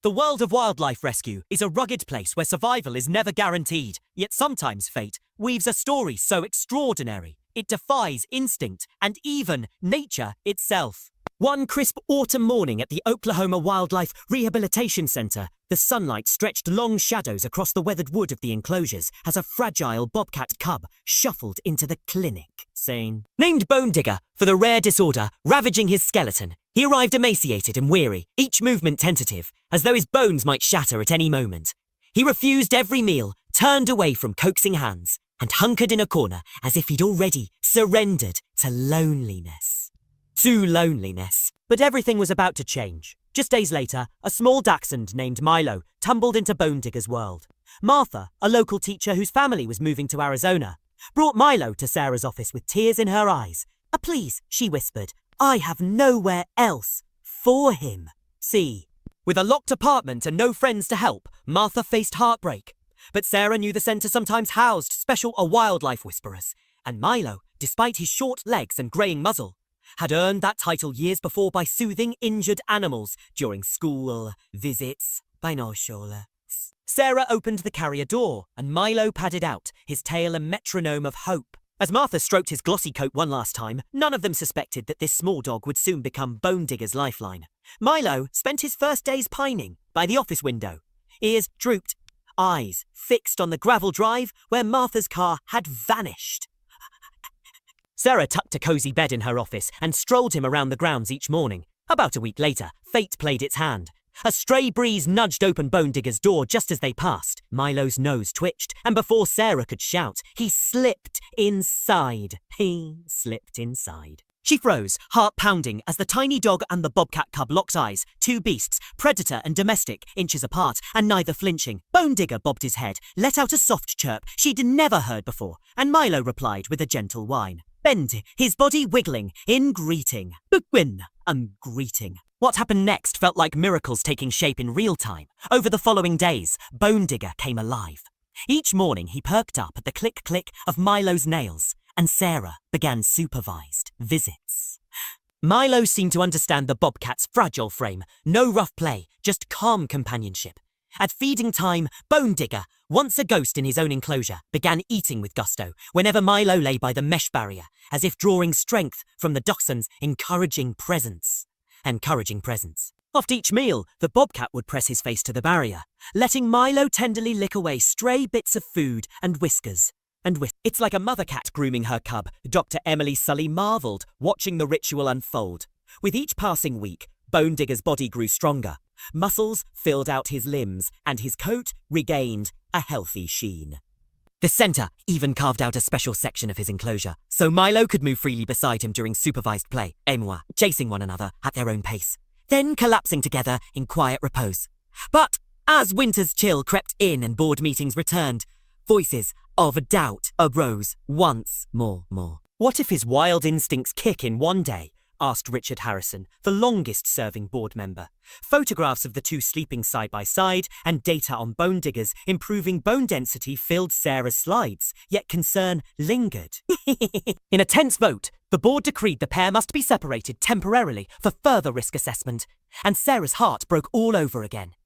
The world of wildlife rescue is a rugged place where survival is never guaranteed, yet sometimes fate weaves a story so extraordinary it defies instinct and even nature itself. One crisp autumn morning at the Oklahoma Wildlife Rehabilitation Center, the sunlight stretched long shadows across the weathered wood of the enclosures as a fragile bobcat cub shuffled into the clinic, saying, named Bone Digger for the rare disorder ravaging his skeleton. He arrived emaciated and weary, each movement tentative, as though his bones might shatter at any moment. He refused every meal, turned away from coaxing hands, and hunkered in a corner as if he'd already surrendered to loneliness. To loneliness. But everything was about to change. Just days later, a small Dachshund named Milo tumbled into Bone Digger's world. Martha, a local teacher whose family was moving to Arizona, brought Milo to Sarah's office with tears in her eyes. Please, she whispered, I have nowhere else for him. See, with a locked apartment and no friends to help, Martha faced heartbreak. But Sarah knew the centre sometimes housed special wildlife whisperers, and Milo, despite his short legs and greying muzzle, had earned that title years before by soothing injured animals during school visits. Sarah opened the carrier door, and Milo padded out, his tail a metronome of hope. As Martha stroked his glossy coat one last time, none of them suspected that this small dog would soon become Bone Digger's lifeline. Milo spent his first days pining by the office window, ears drooped, eyes fixed on the gravel drive where Martha's car had vanished. Sarah tucked a cozy bed in her office and strolled him around the grounds each morning. About a week later, fate played its hand. A stray breeze nudged open Bone Digger's door just as they passed. Milo's nose twitched, and before Sarah could shout, he slipped inside. She froze, heart pounding, as the tiny dog and the bobcat cub locked eyes, two beasts, predator and domestic, inches apart, and neither flinching. Bone Digger bobbed his head, let out a soft chirp she'd never heard before, and Milo replied with a gentle whine. Bend, his body wiggling, in greeting. Bugwin, greeting. What happened next felt like miracles taking shape in real time. Over the following days, Bone Digger came alive. Each morning he perked up at the click-click of Milo's nails, and Sarah began supervised visits. Milo seemed to understand the bobcat's fragile frame. No rough play, just calm companionship. At feeding time, Bone Digger, once a ghost in his own enclosure, began eating with gusto whenever Milo lay by the mesh barrier, as if drawing strength from the Dachshund's encouraging presence. After each meal, the bobcat would press his face to the barrier, letting Milo tenderly lick away stray bits of food and whiskers. It's like a mother cat grooming her cub, Dr. Emily Sully marvelled, watching the ritual unfold. With each passing week, Bone Digger's body grew stronger. Muscles filled out his limbs, and his coat regained a healthy sheen. The centre even carved out a special section of his enclosure, so Milo could move freely beside him during supervised play, chasing one another at their own pace, then collapsing together in quiet repose. But as winter's chill crept in and board meetings returned, voices of doubt arose once more. What if his wild instincts kick in one day? Asked Richard Harrison, the longest-serving board member. Photographs of the two sleeping side by side and data on Bone Digger's improving bone density filled Sarah's slides, yet concern lingered. In a tense vote, the board decreed the pair must be separated temporarily for further risk assessment, and Sarah's heart broke all over again.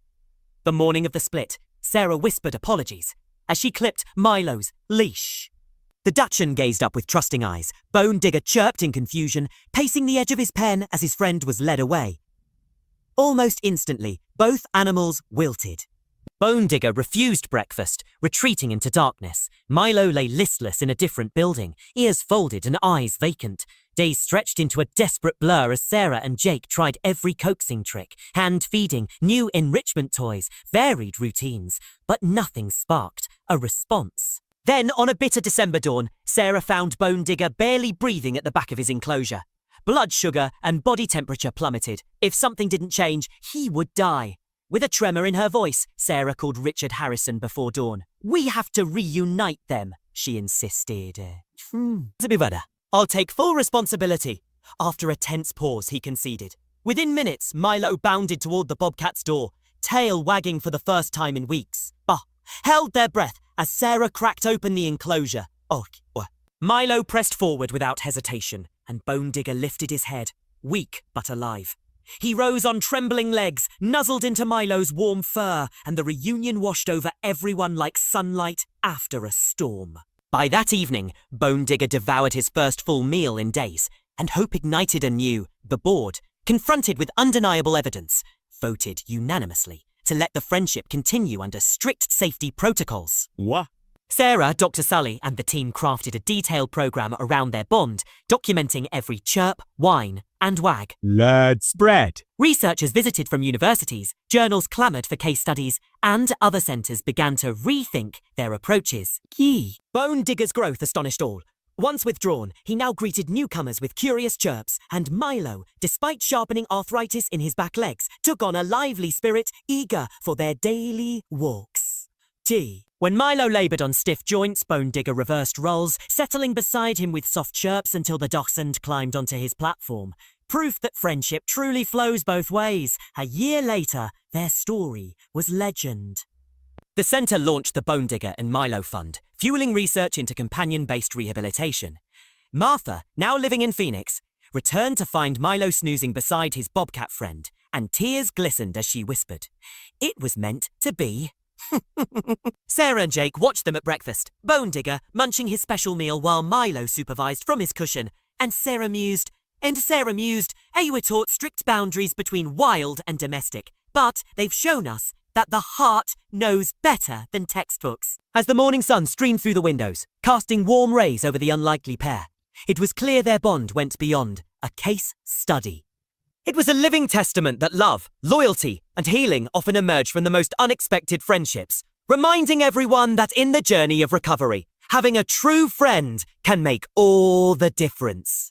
The morning of the split, Sarah whispered apologies as she clipped Milo's leash. The Dachshund gazed up with trusting eyes. Bone Digger chirped in confusion, pacing the edge of his pen as his friend was led away. Almost instantly, both animals wilted. Bone Digger refused breakfast, retreating into darkness. Milo lay listless in a different building, ears folded and eyes vacant. Days stretched into a desperate blur as Sarah and Jake tried every coaxing trick, hand-feeding, new enrichment toys, varied routines, but nothing sparked a response. Then, on a bitter December dawn, Sarah found Bone Digger barely breathing at the back of his enclosure. Blood sugar and body temperature plummeted. If something didn't change, he would die. With a tremor in her voice, Sarah called Richard Harrison before dawn. We have to reunite them, she insisted. I'll take full responsibility. After a tense pause, he conceded. Within minutes, Milo bounded toward the bobcat's door, tail wagging for the first time in weeks. Held their breath as Sarah cracked open the enclosure. Milo pressed forward without hesitation, and Bone Digger lifted his head, weak but alive. He rose on trembling legs, nuzzled into Milo's warm fur, and the reunion washed over everyone like sunlight after a storm. By that evening, Bone Digger devoured his first full meal in days, and hope ignited anew. The board, confronted with undeniable evidence, voted unanimously to let the friendship continue under strict safety protocols. What? Sarah, Dr. Sully, and the team crafted a detailed program around their bond, documenting every chirp, whine, and wag. Let's spread. Researchers visited from universities, journals clamoured for case studies, and other centres began to rethink their approaches. Yee! Bone Digger's growth astonished all. Once withdrawn, he now greeted newcomers with curious chirps, and Milo, despite sharpening arthritis in his back legs, took on a lively spirit, eager for their daily walks. When Milo laboured on stiff joints, Bone Digger reversed roles, settling beside him with soft chirps until the Dachshund climbed onto his platform. Proof that friendship truly flows both ways. A year later, their story was legend. The centre launched the Bone Digger and Milo Fund, fueling research into companion-based rehabilitation. Martha, now living in Phoenix, returned to find Milo snoozing beside his Bobcat friend, and tears glistened as she whispered, "It was meant to be." Sarah and Jake watched them at breakfast, Bone Digger munching his special meal while Milo supervised from his cushion, and Sarah mused, "They were taught strict boundaries between wild and domestic, but they've shown us that the heart knows better than textbooks." As the morning sun streamed through the windows, casting warm rays over the unlikely pair, it was clear their bond went beyond a case study. It was a living testament that love, loyalty, and healing often emerge from the most unexpected friendships, reminding everyone that in the journey of recovery, having a true friend can make all the difference.